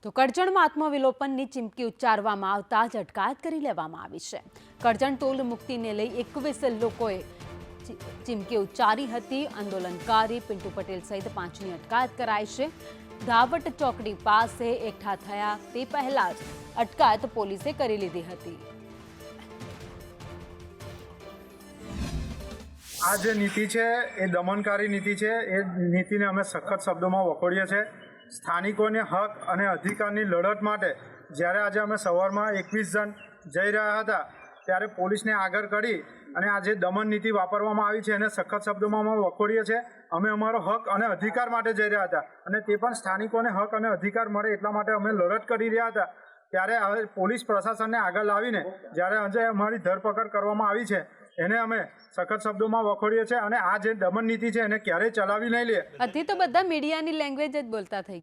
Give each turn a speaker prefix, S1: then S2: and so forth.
S1: તો કરજણમાં આત્મવિલોપનની ચીમકી ઉચ્ચારવામાં આવતા જ અટકાયત કરી લેવામાં આવી છે। કરજણ ટોલ મુક્તિને લઈ 21 લોકોએ ચીમકી ઉચ્ચારી હતી। આંદોલનકારી પિન્ટુ પટેલ સહિત 5ની અટકાયત કરાઈ છે। ધાવટ ચોકડી પાસે એકઠા થયા તે પહેલા જ અટકાયત પોલીસે કરી લીધી હતી।
S2: આ જે નીતિ છે એ દમનકારી નીતિ છે। એ નીતિને અમે સખત શબ્દોમાં વખોડીએ છીએ। સ્થાનિકોને હક અને અધિકારની લડત માટે જ્યારે આજે અમે સવારમાં 21 જણ જઈ રહ્યા હતા ત્યારે પોલીસને આગળ કરી અને આ જે દમન નીતિ વાપરવામાં આવી છે એને સખત શબ્દોમાં અમે વખોડીએ છીએ। અમે અમારો હક અને અધિકાર માટે જઈ રહ્યા હતા અને તે પણ સ્થાનિકોને હક અને અધિકાર મળે એટલા માટે અમે લડત કરી રહ્યા હતા। ત્યારે હવે પોલીસ પ્રશાસનને આગળ લાવીને જ્યારે આજે અમારી ધરપકડ કરવામાં આવી છે એને અમે સખત શબ્દોમાં વખોડીએ છીએ અને આ જે દમન નીતિ છે એને ક્યારેય ચલાવી નહીં લે।
S1: હજી તો બધા મીડિયાની લેંગ્વેજ જ બોલતા થઈ